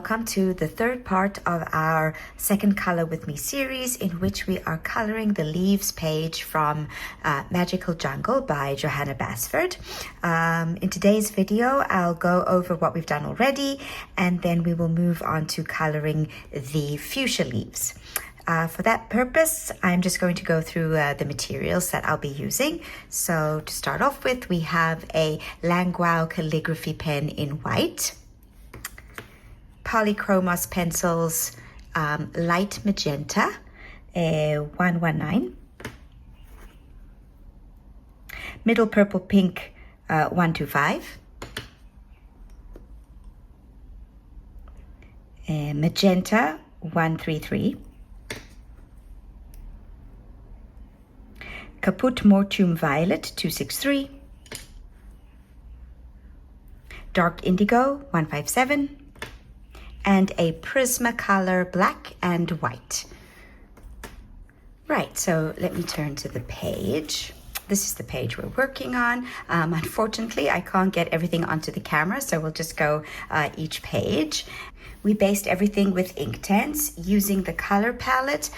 welcome to the third part of our Second Color With Me series, in which we are coloring the leaves page from Magical Jungle by Johanna Basford. In today's video, I'll go over what we've done already, and then we will move on to coloring the fuchsia leaves. For that purpose, I'm just going to go through the materials that I'll be using. So to start off with, we have a Languau calligraphy pen in white, Polychromos pencils, light magenta, 119, middle purple pink, 125, magenta, 133, Caput Mortuum Violet, 263, Dark Indigo, 157, and a Prismacolor black and white. Right, so let me turn to the page. This is the page we're working on. Unfortunately, I can't get everything onto the camera, so we'll just go each page. We based everything with Inktense using the color palette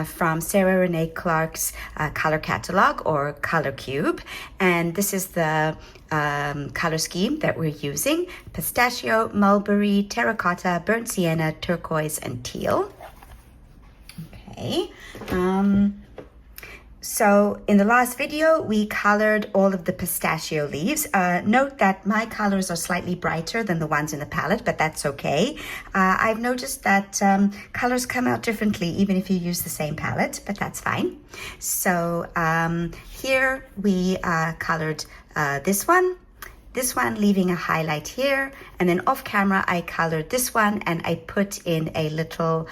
from Sarah Renee Clark's color catalog or color cube. And this is the color scheme that we're using: pistachio, mulberry, terracotta, burnt sienna, turquoise, and teal. Okay. So in the last video, we colored all of the pistachio leaves. Note that my colors are slightly brighter than the ones in the palette, but that's okay. I've noticed that colors come out differently even if you use the same palette, but that's fine. So here we colored this one, leaving a highlight here, and then off camera I colored this one and I put in a little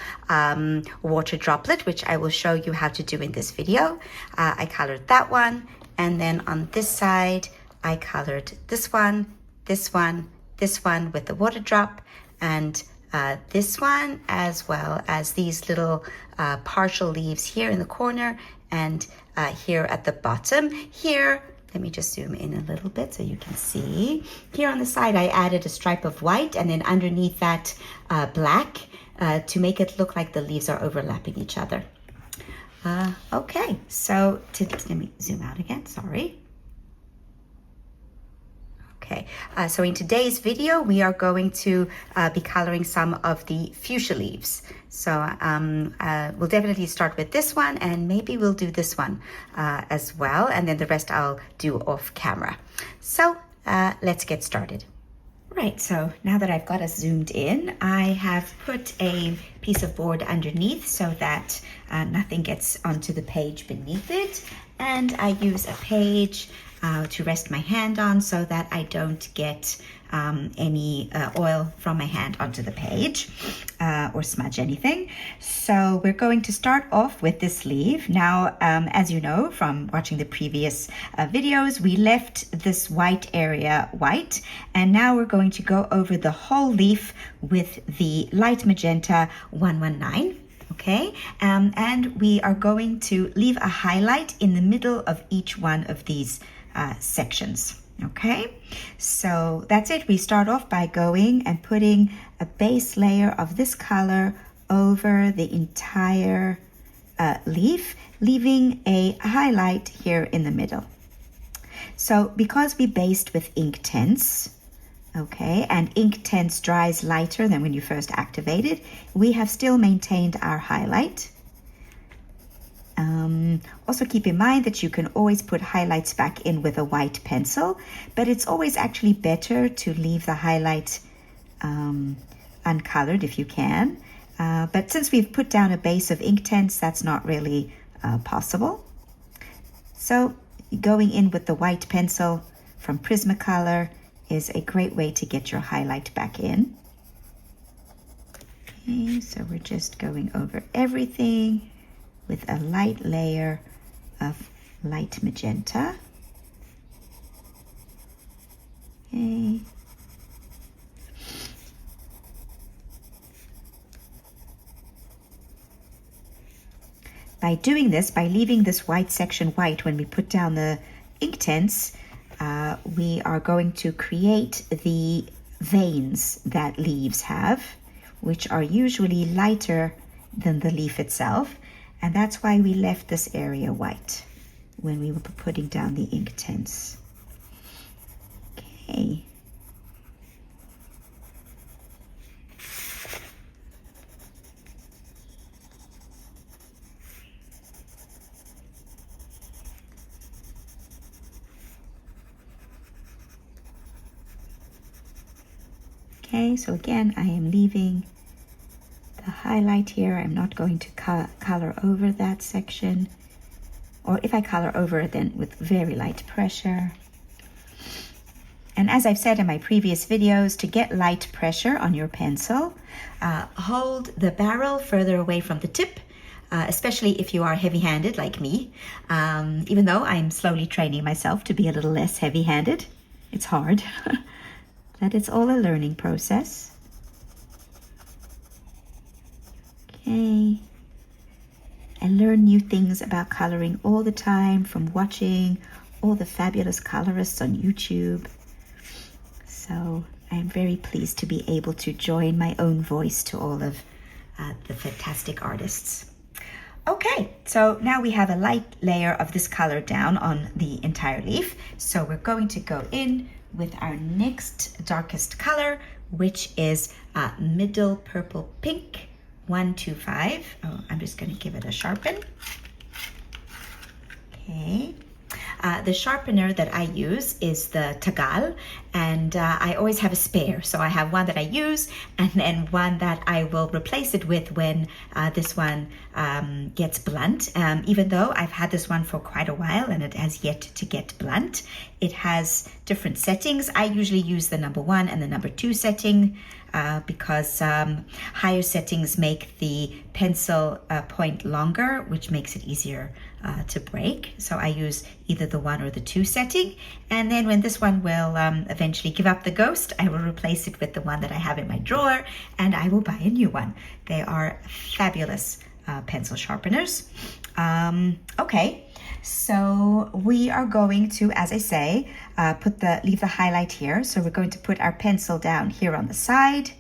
water droplet, which I will show you how to do in this video. I colored that one, and then on this side I colored this one with the water drop, and this one, as well as these little partial leaves here in the corner and here at the bottom. Here, let me just zoom in a little bit so you can see. Here on the side, I added a stripe of white, and then underneath that black to make it look like the leaves are overlapping each other. Okay, so let me zoom out again, sorry. Okay, so in today's video, we are going to be coloring some of the fuchsia leaves. So we'll definitely start with this one, and maybe we'll do this one as well, and then the rest I'll do off camera. So let's get started. Right, so now that I've got us zoomed in, I have put a piece of board underneath so that nothing gets onto the page beneath it, and I use a page to rest my hand on so that I don't get any oil from my hand onto the page or smudge anything. So we're going to start off with this leaf. Now, as you know from watching the previous videos, we left this white area white, and now we're going to go over the whole leaf with the light magenta 119. Okay, and we are going to leave a highlight in the middle of each one of these sections. Okay, so that's it. We start off by going and putting a base layer of this color over the entire leaf, leaving a highlight here in the middle. So because we based with Inktense, okay, and Inktense dries lighter than when you first activate it, we have still maintained our highlight. Also keep in mind that you can always put highlights back in with a white pencil, but it's always actually better to leave the highlight uncolored if you can. But since we've put down a base of Inktense, that's not really possible. So going in with the white pencil from Prismacolor is a great way to get your highlight back in. Okay, so we're just going over everything with a light layer of light magenta. Okay. By doing this, by leaving this white section white when we put down the Inktense, we are going to create the veins that leaves have, which are usually lighter than the leaf itself. And that's why we left this area white when we were putting down the ink tints. Okay. Okay, so again, I am leaving the highlight here. I'm not going to color over that section, or if I color over it, then with very light pressure. And as I've said in my previous videos, to get light pressure on your pencil, hold the barrel further away from the tip, especially if you are heavy-handed like me. Even though I'm slowly training myself to be a little less heavy-handed. It's hard. But it's all a learning process. Okay. I learn new things about coloring all the time from watching all the fabulous colorists on YouTube. So I'm very pleased to be able to join my own voice to all of the fantastic artists. Okay, so now we have a light layer of this color down on the entire leaf. So we're going to go in with our next darkest color, which is Middle Purple Pink 125. Oh, I'm just going to give it a sharpen. Okay. The sharpener that I use is the Tagal, and I always have a spare. So I have one that I use and then one that I will replace it with when this one gets blunt. Even though I've had this one for quite a while and it has yet to get blunt. It has different settings. I usually use the number 1 and the number 2 setting because higher settings make the pencil point longer, which makes it easier to break. So I use either the 1 or the 2 setting, and then when this one will eventually give up the ghost, I will replace it with the one that I have in my drawer, and I will buy a new one. They are fabulous pencil sharpeners. Okay, so we are going to, as I say, leave the highlight here. So we're going to put our pencil down here on the side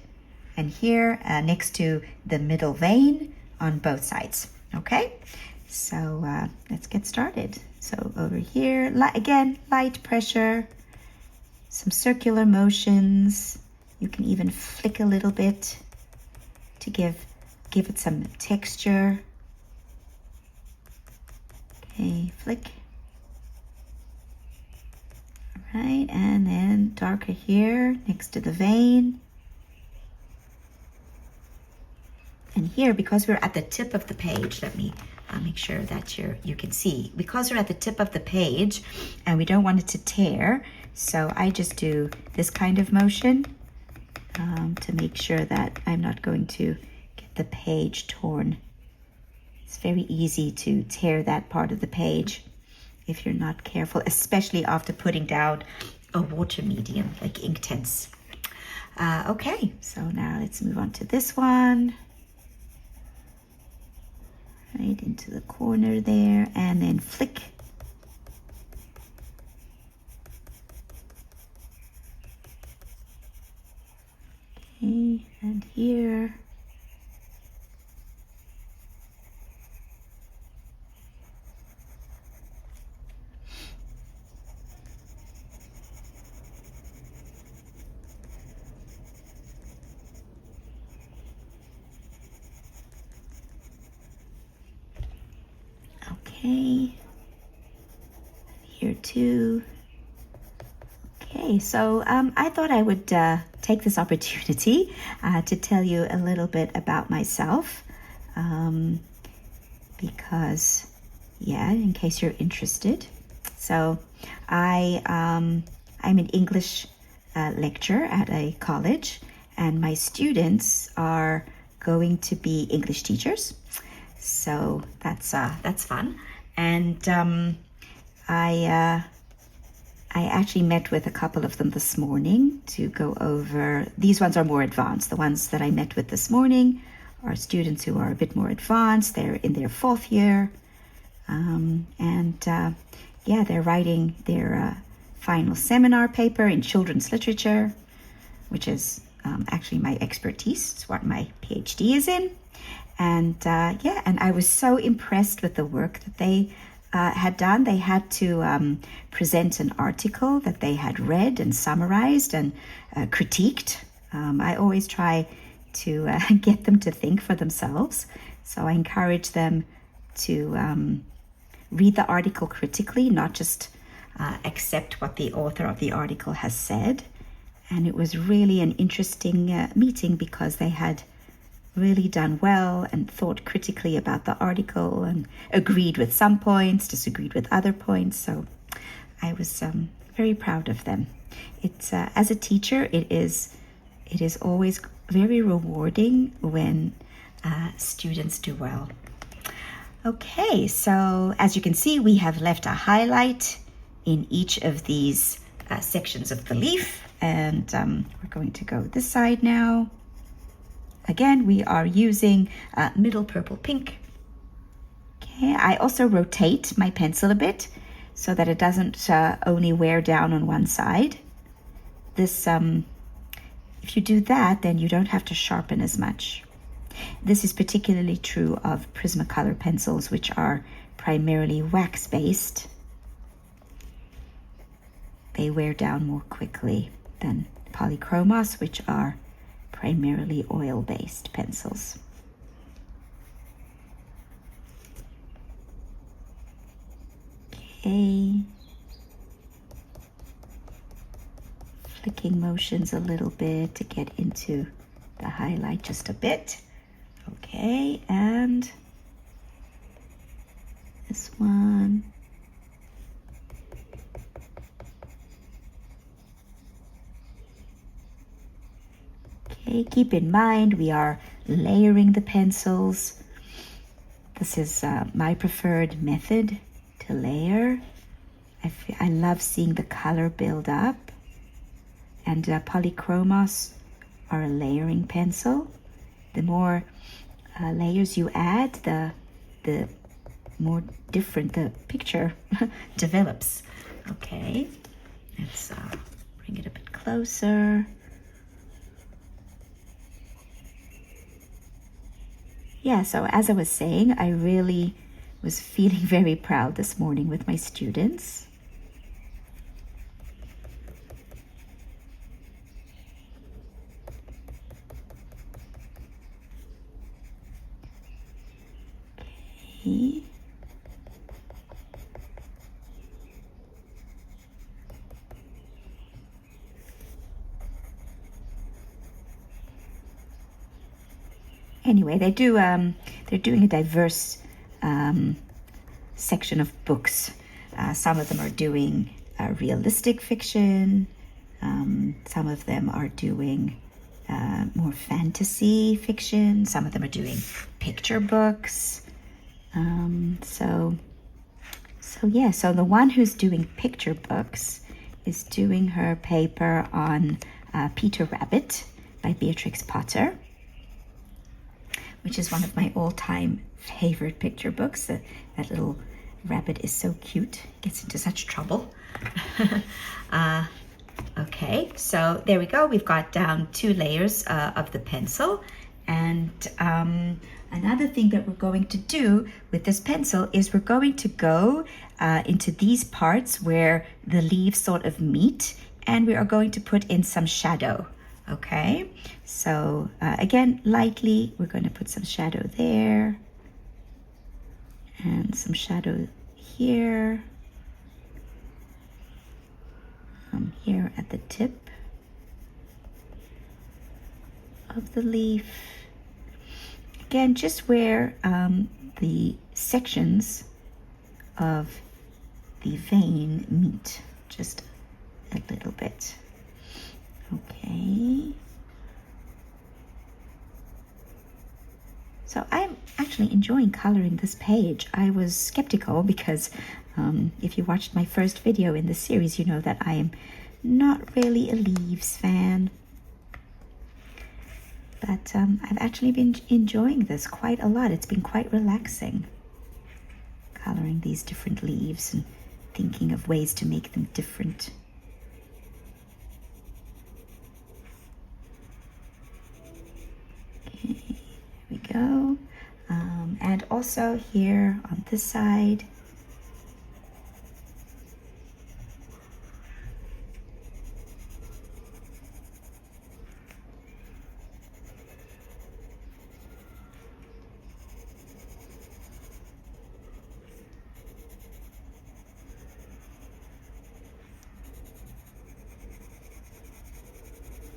and here next to the middle vein on both sides. Okay, so let's get started. So over here, again, light pressure, some circular motions. You can even flick a little bit to give it some texture. Okay, flick. All right, and then darker here next to the vein. And here, because we're at the tip of the page, let me make sure that you can see. Because we're at the tip of the page and we don't want it to tear, so I just do this kind of motion to make sure that I'm not going to get the page torn. It's very easy to tear that part of the page if you're not careful, especially after putting down a water medium like ink tints. Okay, so now let's move on to this one. Right into the corner there, and then flick. Okay, and here. Okay, here too. Okay, so I thought I would take this opportunity to tell you a little bit about myself, because, yeah, in case you're interested. So I'm an English lecturer at a college, and my students are going to be English teachers. So that's fun. And I actually met with a couple of them this morning to go over. These ones are more advanced. The ones that I met with this morning are students who are a bit more advanced. They're in their 4th year. Yeah, they're writing their final seminar paper in children's literature, which is actually my expertise. It's what my PhD is in. And yeah, and I was so impressed with the work that they had done. They had to present an article that they had read and summarized and critiqued. I always try to get them to think for themselves. So I encourage them to read the article critically, not just accept what the author of the article has said. And it was really an interesting meeting because they had really done well and thought critically about the article and agreed with some points, disagreed with other points. So I was very proud of them. It's as a teacher, it is always very rewarding when students do well. Okay, so as you can see, we have left a highlight in each of these sections of the leaf, and we're going to go this side now. Again, we are using middle purple pink. Okay, I also rotate my pencil a bit so that it doesn't only wear down on one side. This, if you do that, then you don't have to sharpen as much. This is particularly true of Prismacolor pencils, which are primarily wax-based. They wear down more quickly than Polychromos, which are primarily oil-based pencils. Okay. Flicking motions a little bit to get into the highlight just a bit. Okay, and this one. Okay, keep in mind we are layering the pencils. This is my preferred method to layer. I love seeing the color build up. And Polychromos are a layering pencil. The more layers you add, the more different the picture develops. Okay, let's bring it a bit closer. Yeah, so as I was saying, I really was feeling very proud this morning with my students. Okay. Anyway, they're doing a diverse section of books. Some of them are doing realistic fiction. Some of them are doing more fantasy fiction. Some of them are doing picture books. So the one who's doing picture books is doing her paper on Peter Rabbit by Beatrix Potter, which is one of my all-time favorite picture books. That little rabbit is so cute, gets into such trouble. Okay, so there we go. We've got down 2 layers of the pencil. And another thing that we're going to do with this pencil is we're going to go into these parts where the leaves sort of meet, and we are going to put in some shadow. Okay, so again, lightly, we're going to put some shadow there and some shadow here, here at the tip of the leaf. Again, just where the sections of the vein meet, just a little bit. Okay. So I'm actually enjoying coloring this page. I was skeptical because if you watched my first video in this series, you know that I am not really a leaves fan. But I've actually been enjoying this quite a lot. It's been quite relaxing, coloring these different leaves and thinking of ways to make them different. also here on this side.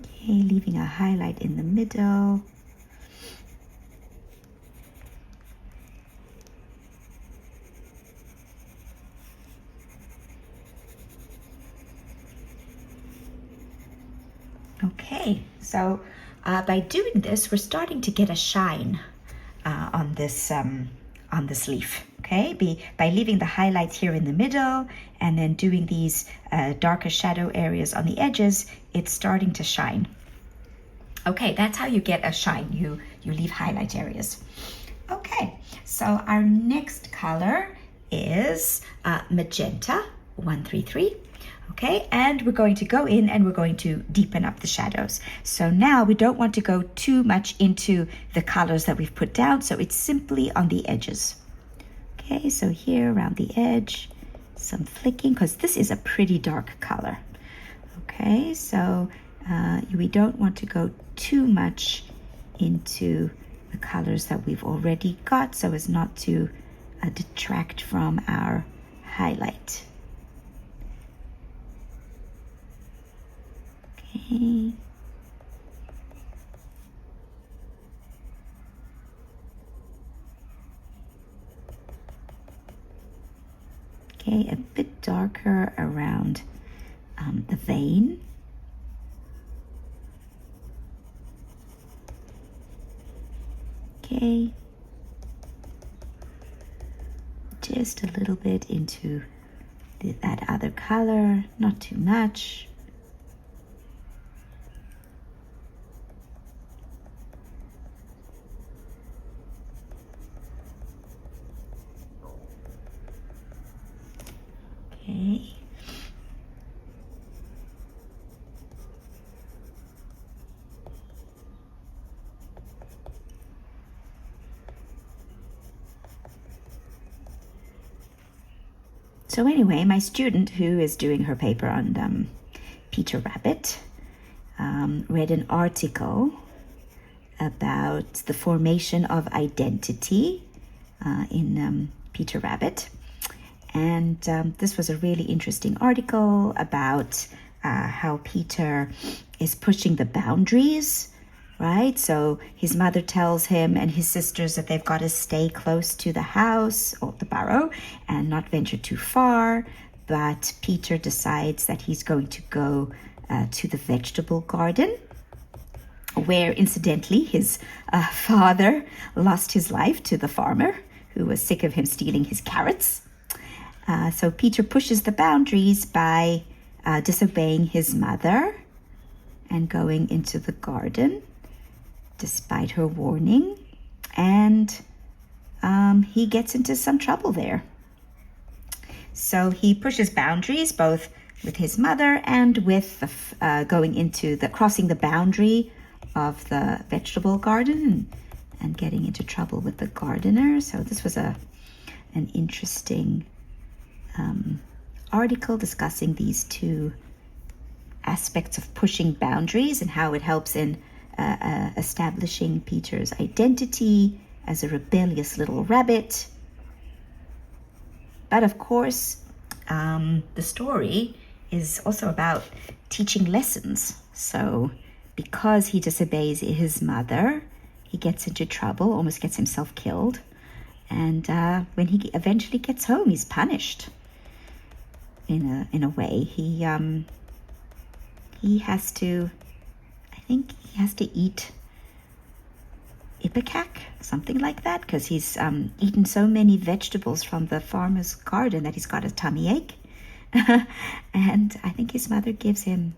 Okay, leaving a highlight in the middle. Okay, so by doing this, we're starting to get a shine on this leaf. Okay, by leaving the highlights here in the middle and then doing these darker shadow areas on the edges, it's starting to shine. Okay, that's how you get a shine. You leave highlight areas. Okay, so our next color is magenta 133. Okay, and we're going to go in and we're going to deepen up the shadows. So now we don't want to go too much into the colors that we've put down, so it's simply on the edges. Okay, so here around the edge, some flicking, because this is a pretty dark color. Okay, so we don't want to go too much into the colors that we've already got so as not to detract from our highlight. Okay. Okay, a bit darker around the vein. Okay. Just a little bit into that other color, not too much. Okay. So anyway, my student who is doing her paper on Peter Rabbit read an article about the formation of identity in Peter Rabbit. And this was a really interesting article about how Peter is pushing the boundaries, right? So his mother tells him and his sisters that they've got to stay close to the house or the burrow and not venture too far. But Peter decides that he's going to go to the vegetable garden, where incidentally his father lost his life to the farmer who was sick of him stealing his carrots. So Peter pushes the boundaries by disobeying his mother and going into the garden despite her warning, and he gets into some trouble there. So he pushes boundaries both with his mother and with going into crossing the boundary of the vegetable garden and getting into trouble with the gardener. So this was an interesting article discussing these two aspects of pushing boundaries and how it helps in establishing Peter's identity as a rebellious little rabbit. But of course, the story is also about teaching lessons. So because he disobeys his mother, he gets into trouble, almost gets himself killed. And when he eventually gets home, he's punished. In a way, he has to, I think he has to eat ipecac, something like that, because he's eaten so many vegetables from the farmer's garden that he's got a tummy ache. And I think his mother gives him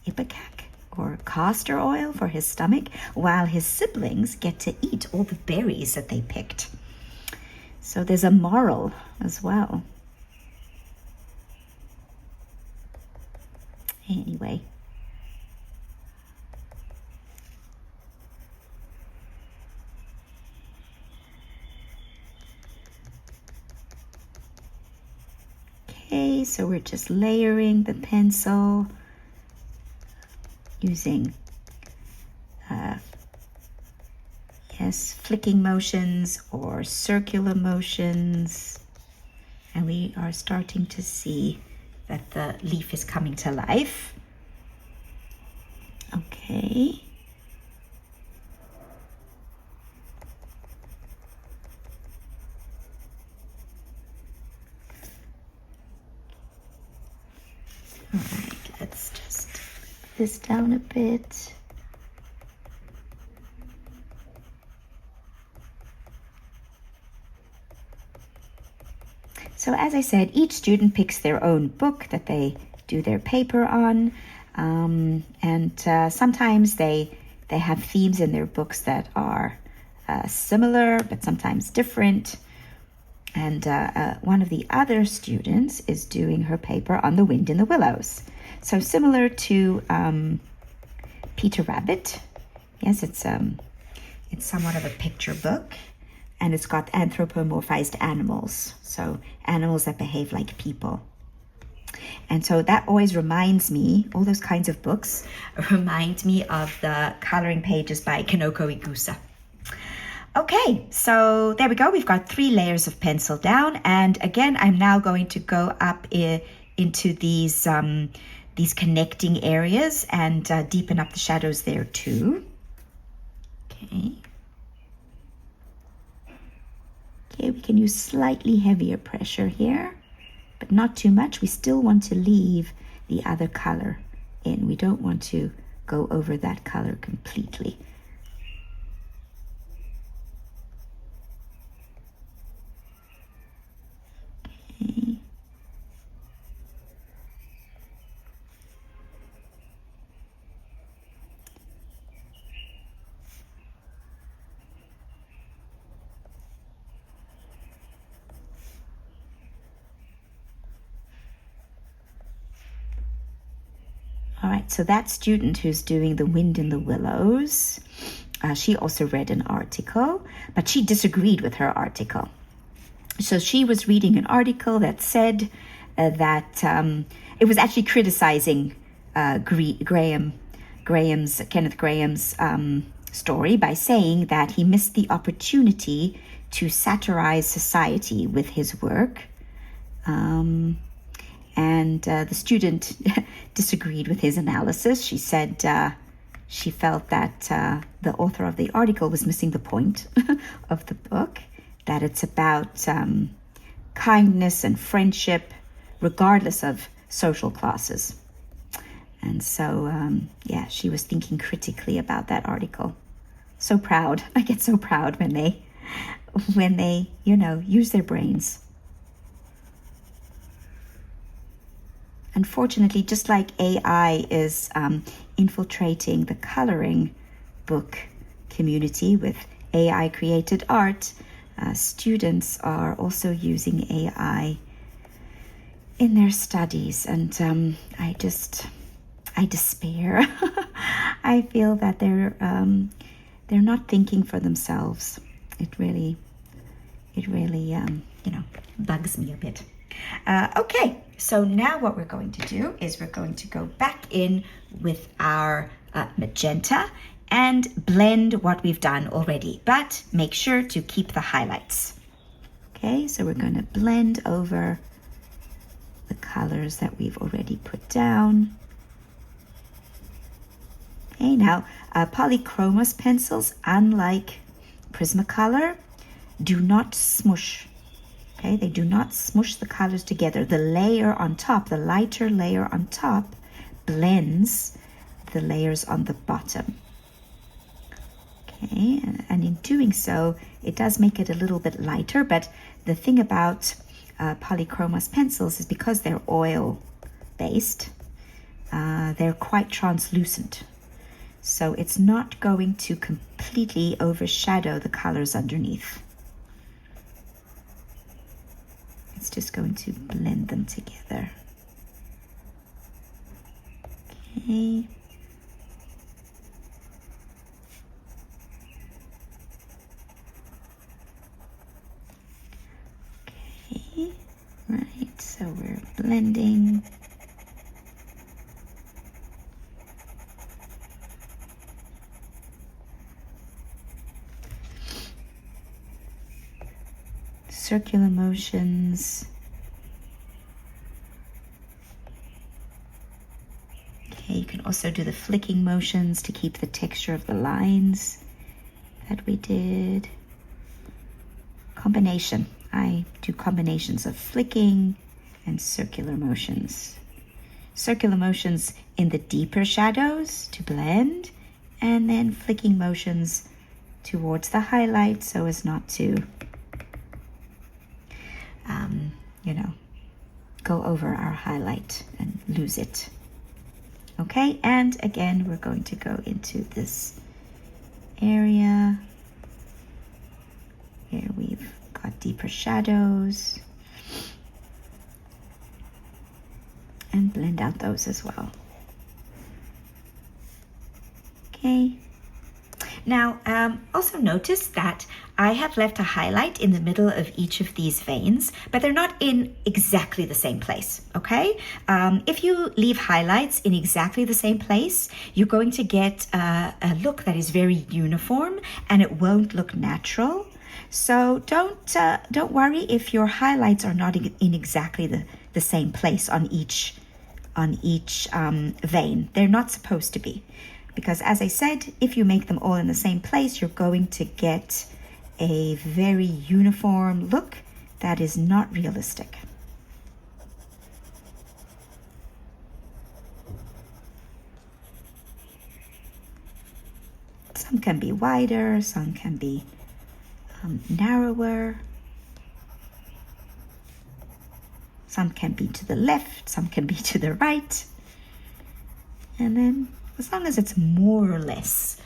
ipecac or castor oil for his stomach, while his siblings get to eat all the berries that they picked. So there's a moral as well. Anyway. Okay, so we're just layering the pencil using flicking motions or circular motions. And we are starting to see that the leaf is coming to life. Okay. All right, let's just put this down a bit. So as I said, each student picks their own book that they do their paper on, and sometimes they have themes in their books that are similar, but sometimes different. And one of the other students is doing her paper on the wind in the willows. So similar to Peter Rabbit. Yes, it's somewhat of a picture book. And it's got anthropomorphized animals, so animals that behave like people. And so that always reminds me, all those kinds of books remind me of the coloring pages by Kanoko Igusa. Okay, so there we go. We've got 3 layers of pencil down. And again, I'm now going to go up into these connecting areas and deepen up the shadows there too. Okay. Okay, we can use slightly heavier pressure here, but not too much. We still want to leave the other color in. We don't want to go over that color completely. Okay. All right, so that student who's doing the wind in the willows, she also read an article, but she disagreed with her article. So she was reading an article that said that it was actually criticizing Kenneth Graham's story by saying that he missed the opportunity to satirize society with his work. And the student disagreed with his analysis. She said she felt that the author of the article was missing the point of the book, that it's about kindness and friendship, regardless of social classes. And so, she was thinking critically about that article. So proud. I get so proud when they, use their brains. Unfortunately, just like AI is infiltrating the coloring book community with AI-created art, students are also using AI in their studies. And I despair. I feel that they're not thinking for themselves. It really bugs me a bit. Okay, so now what we're going to do is we're going to go back in with our magenta and blend what we've done already, but make sure to keep the highlights. Okay, so we're going to blend over the colors that we've already put down. Okay, now Polychromos pencils, unlike Prismacolor, do not smush. Okay, they do not smush the colors together. The layer on top, the lighter layer on top, blends the layers on the bottom. Okay, and in doing so, it does make it a little bit lighter, but the thing about Polychromos pencils is because they're oil-based, they're quite translucent. So it's not going to completely overshadow the colors underneath. It's just going to blend them together. Okay. Okay, right, so we're blending. Circular motions. Okay, you can also do the flicking motions to keep the texture of the lines that we did. Combination. I do combinations of flicking and circular motions. Circular motions in the deeper shadows to blend, and then flicking motions towards the highlight so as not to go over our highlight and lose it. Okay, and again, we're going to go into this area here. We've got deeper shadows and blend out those as well. Okay. Now, also notice that I have left a highlight in the middle of each of these veins, but they're not in exactly the same place, okay? If you leave highlights in exactly the same place, you're going to get a look that is very uniform and it won't look natural. So don't worry if your highlights are not in exactly the same place on each vein. They're not supposed to be. Because as I said, if you make them all in the same place, you're going to get a very uniform look that is not realistic. Some can be wider, some can be narrower. Some can be to the left, some can be to the right. And then as long as it's more or less.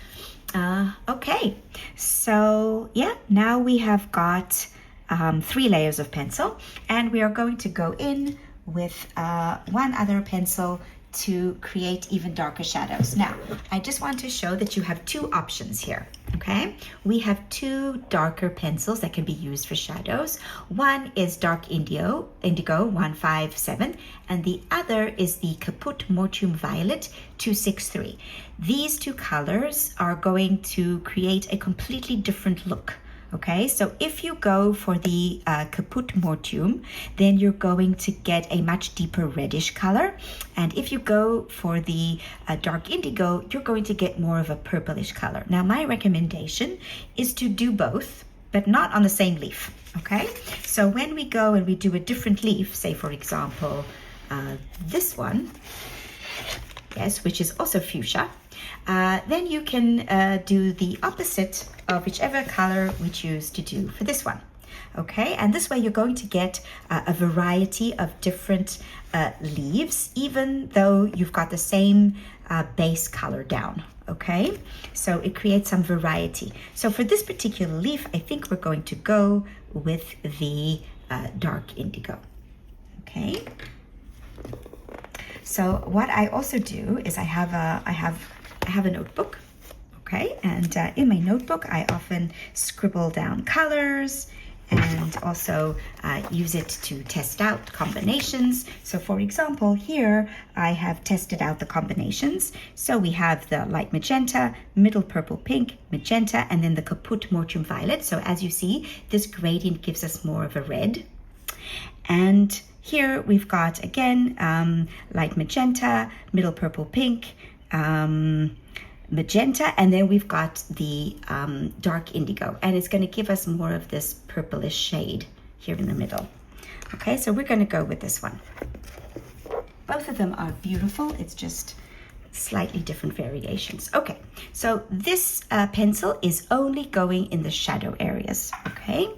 Okay, so yeah, now we have got 3 layers of pencil, and we are going to go in with one other pencil to create even darker shadows. Now, I just want to show that you have 2 options here, okay? We have 2 darker pencils that can be used for shadows. One is dark indigo 157, and the other is the Caput Mortuum Violet 263. These 2 colors are going to create a completely different look. Okay, so if you go for the Caput Mortuum, then you're going to get a much deeper reddish color. And if you go for the dark indigo, you're going to get more of a purplish color. Now, my recommendation is to do both, but not on the same leaf. Okay, so when we go and we do a different leaf, say for example, this one, yes, which is also fuchsia, then you can do the opposite of whichever color we choose to do for this one. Okay, and this way you're going to get a variety of different leaves, even though you've got the same base color down. Okay, so it creates some variety. So for this particular leaf, I think we're going to go with the dark indigo. Okay, so what I also do is I have a notebook. Okay, and in my notebook, I often scribble down colors and also use it to test out combinations. So for example, here I have tested out the combinations. So we have the light magenta, middle purple pink, magenta, and then the Caput Mortuum Violet. So as you see, this gradient gives us more of a red. And here we've got, again, light magenta, middle purple pink, magenta, and then we've got the dark indigo, and it's going to give us more of this purplish shade here in the middle. Okay, so we're going to go with this one. Both of them are beautiful, it's just slightly different variations. Okay, so this pencil is only going in the shadow areas. Okay,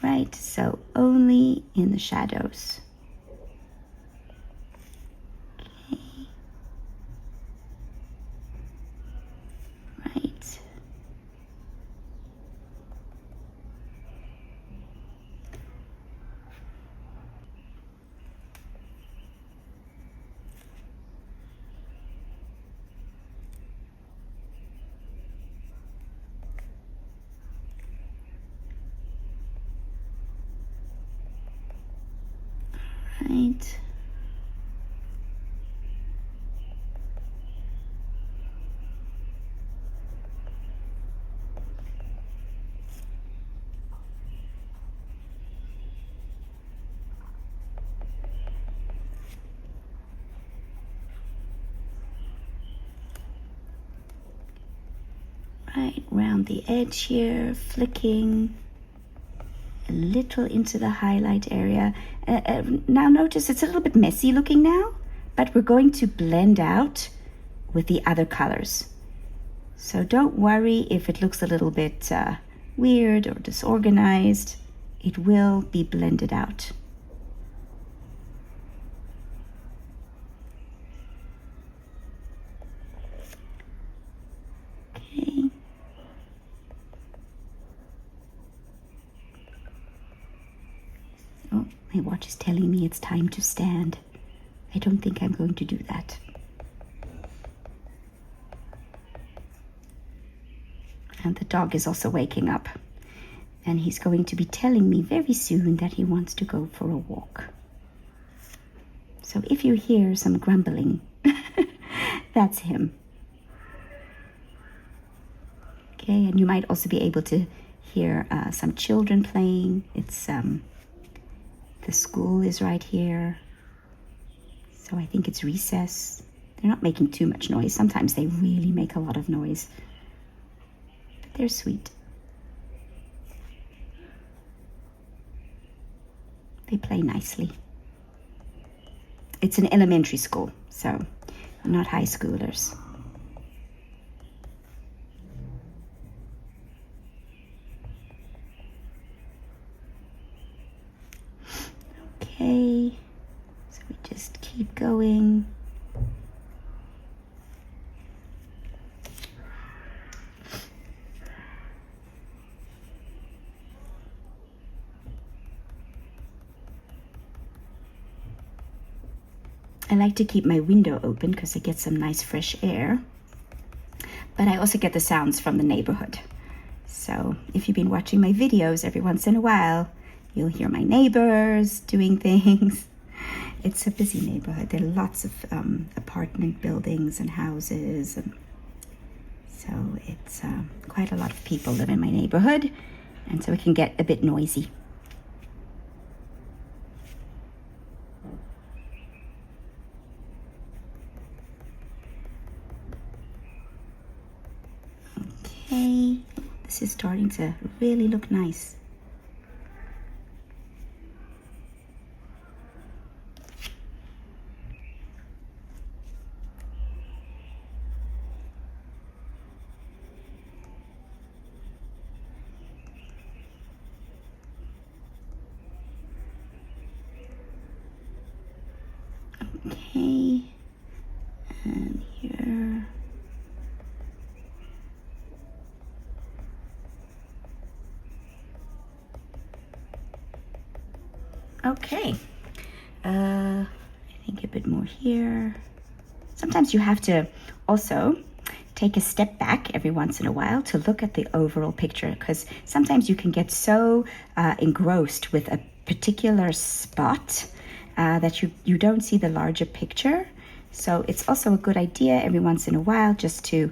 right, so only in the shadows. Right. Right round the edge here, flicking a little into the highlight area. Now notice it's a little bit messy looking now, but we're going to blend out with the other colors. So don't worry if it looks a little bit weird or disorganized. It will be blended out. Okay. Oh, my watch is telling me it's time to stand. I don't think I'm going to do that. And the dog is also waking up. And he's going to be telling me very soon that he wants to go for a walk. So if you hear some grumbling, that's him. Okay, and you might also be able to hear some children playing. It's the school is right here. So I think it's recess. They're not making too much noise. Sometimes they really make a lot of noise. But they're sweet. They play nicely. It's an elementary school, so not high schoolers. Okay, so we just keep going. I like to keep my window open because I get some nice fresh air, but I also get the sounds from the neighborhood. So if you've been watching my videos, every once in a while, you'll hear my neighbors doing things. It's a busy neighborhood. There are lots of apartment buildings and houses. And so it's quite a lot of people live in my neighborhood, and so it can get a bit noisy. Okay, this is starting to really look nice. Okay, and here. Okay, I think a bit more here. Sometimes you have to also take a step back every once in a while to look at the overall picture, because sometimes you can get so engrossed with a particular spot that you don't see the larger picture. So it's also a good idea every once in a while just to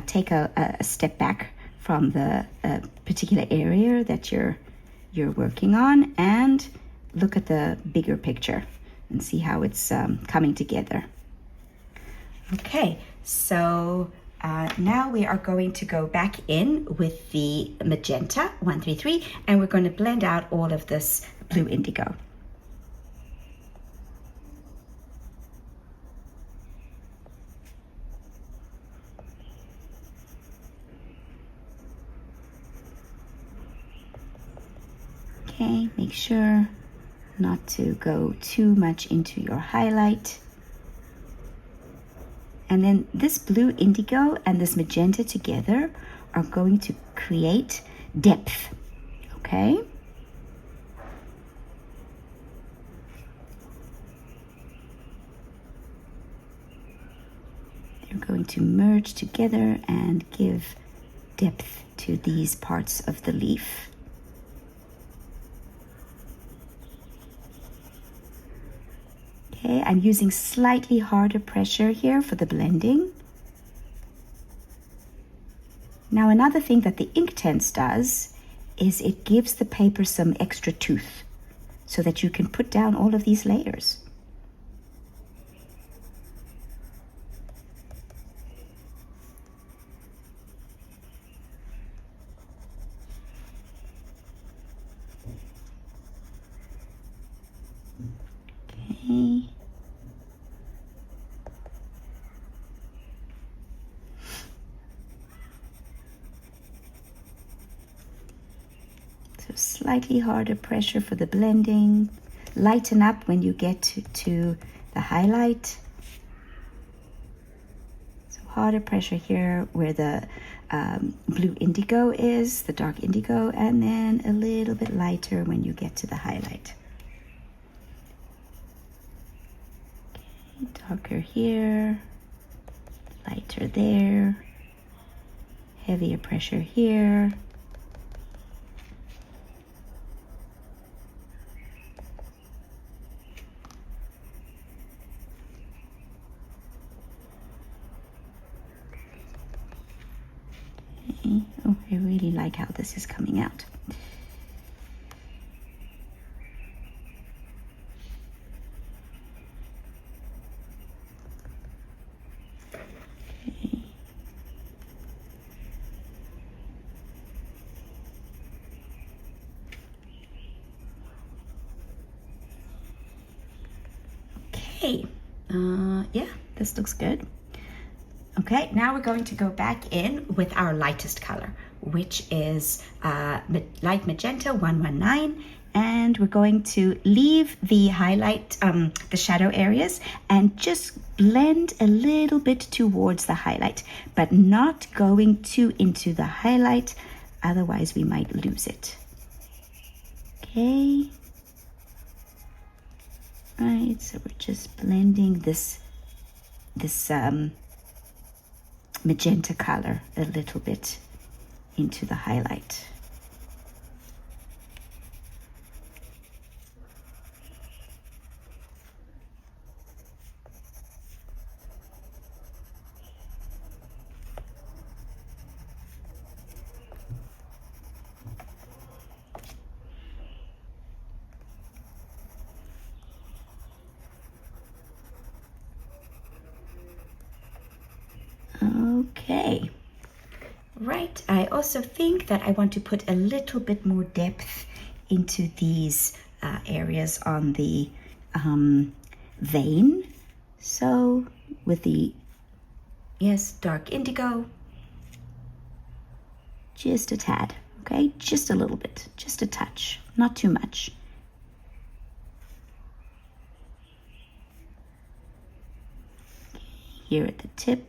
take a step back from the particular area that you're working on and look at the bigger picture and see how it's coming together. Okay, so now we are going to go back in with the magenta 133, and we're going to blend out all of this blue indigo. Okay, make sure not to go too much into your highlight. And then this blue indigo and this magenta together are going to create depth, okay? They're going to merge together and give depth to these parts of the leaf. Okay, I'm using slightly harder pressure here for the blending. Now, another thing that the Inktense does is it gives the paper some extra tooth so that you can put down all of these layers. Okay. So slightly harder pressure for the blending. Lighten up when you get to the highlight. So harder pressure here where the blue indigo is, the dark indigo, and then a little bit lighter when you get to the highlight. Okay, darker here, lighter there, heavier pressure here. Oh, I really like how this is coming out. Okay, yeah, this looks good. Okay, now we're going to go back in with our lightest color, which is light magenta 119, and we're going to leave the highlight, the shadow areas, and just blend a little bit towards the highlight, but not going too into the highlight, otherwise we might lose it. Okay. Right, so we're just blending this magenta color a little bit into the highlight. Okay, right, I also think that I want to put a little bit more depth into these areas on the vein. So with the, yes, dark indigo, just a tad, okay, just a little bit, just a touch, not too much. Okay, here at the tip.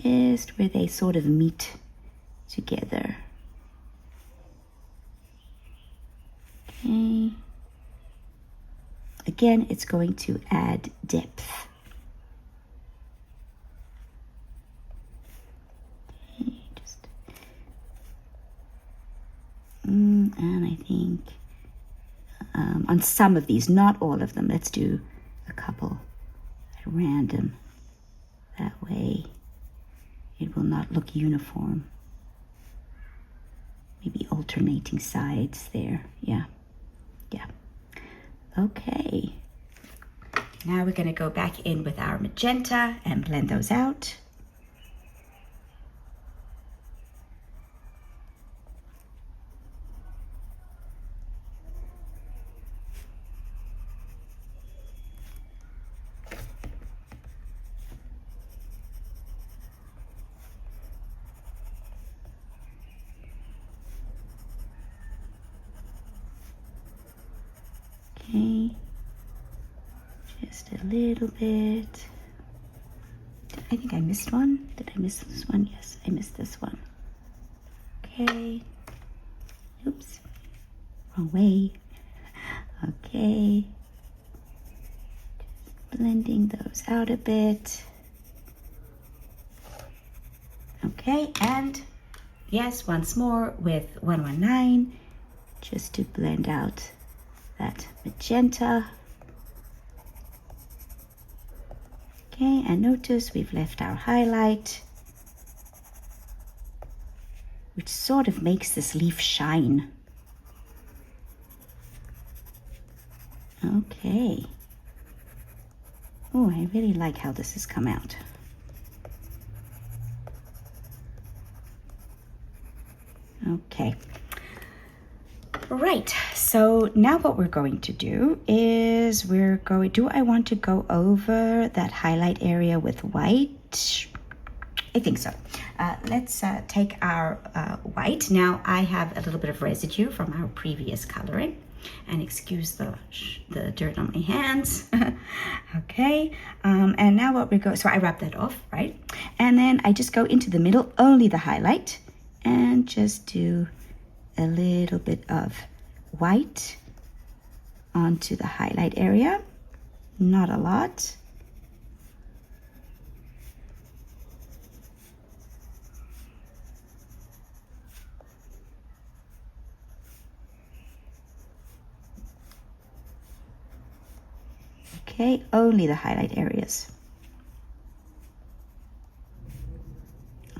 Just where they sort of meet together. Okay. Again, it's going to add depth. Okay, just, and I think on some of these, not all of them, let's do a couple at random. That way it will not look uniform. Maybe alternating sides there. Yeah. Okay. Now we're going to go back in with our magenta and blend those out. Okay, just a little bit. I think I missed one. Did I miss this one? Yes, I missed this one. Okay. Oops. Wrong way. Okay. Just blending those out a bit. Okay, and yes, once more with 119. just to blend out that magenta. Okay, and notice we've left our highlight, which sort of makes this leaf shine. Okay. Oh, I really like how this has come out. Okay. Right, so now what we're going to do is do I want to go over that highlight area with white? I think so. Let's take our white. Now I have a little bit of residue from our previous coloring, and excuse the dirt on my hands. Okay, and now what we go, so I rub that off, right? And then I just go into the middle, only the highlight, and just do a little bit of white onto the highlight area, not a lot. Okay, only the highlight areas.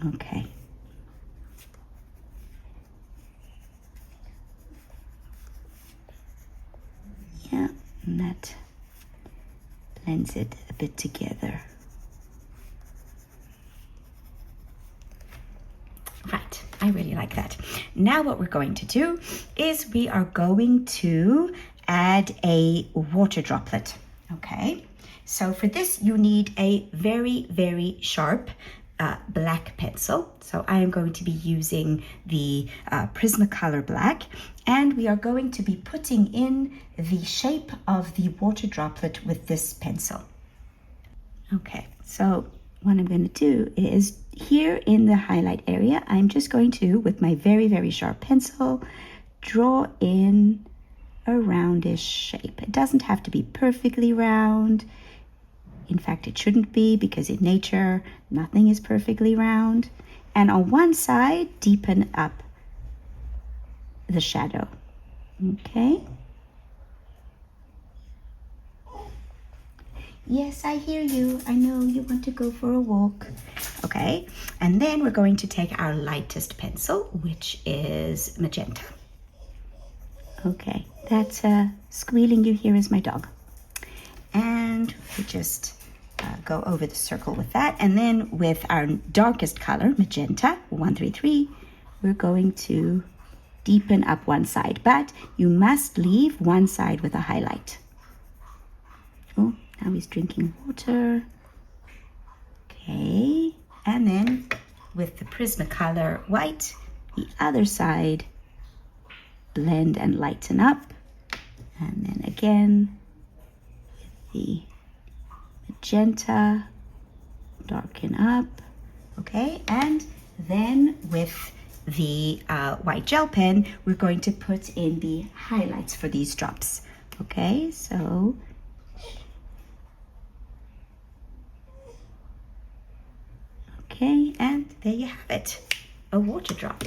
Okay. Yeah, and that blends it a bit together. Right, I really like that. Now what we're going to do is we are going to add a water droplet. Okay, so for this you need a very, very sharp black pencil. So I am going to be using the Prismacolor black, and we are going to be putting in the shape of the water droplet with this pencil. Okay, so what I'm going to do is here in the highlight area, I'm just going to, with my very, very sharp pencil, draw in a roundish shape. It doesn't have to be perfectly round. In fact, it shouldn't be, because in nature, nothing is perfectly round. And on one side, deepen up the shadow. Okay. Yes, I hear you. I know you want to go for a walk. Okay. And then we're going to take our lightest pencil, which is magenta. Okay. That squealing you hear is my dog. And we just go over the circle with that. And then with our darkest color, magenta, 133, we're going to deepen up one side. But you must leave one side with a highlight. Oh, now he's drinking water. Okay. And then with the Prismacolor white, the other side, blend and lighten up. And then again, with the magenta, darken up. Okay, and then with the white gel pen, we're going to put in the highlights for these drops. Okay, so okay, and there you have it, a water drop.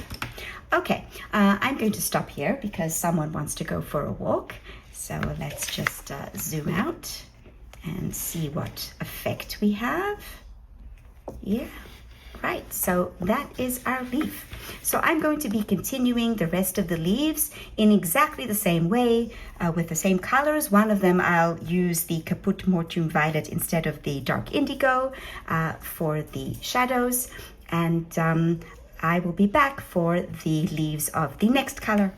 Okay, I'm going to stop here because someone wants to go for a walk. So let's just zoom out and see what effect we have. Yeah, right, so that is our leaf. So I'm going to be continuing the rest of the leaves in exactly the same way, with the same colors. One of them I'll use the Caput Mortuum Violet instead of the dark indigo for the shadows, and I will be back for the leaves of the next color.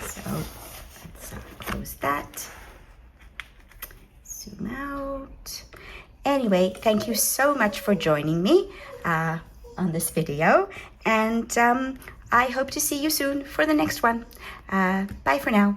So let's close that. Zoom out. Anyway, thank you so much for joining me on this video, and I hope to see you soon for the next one. Bye for now.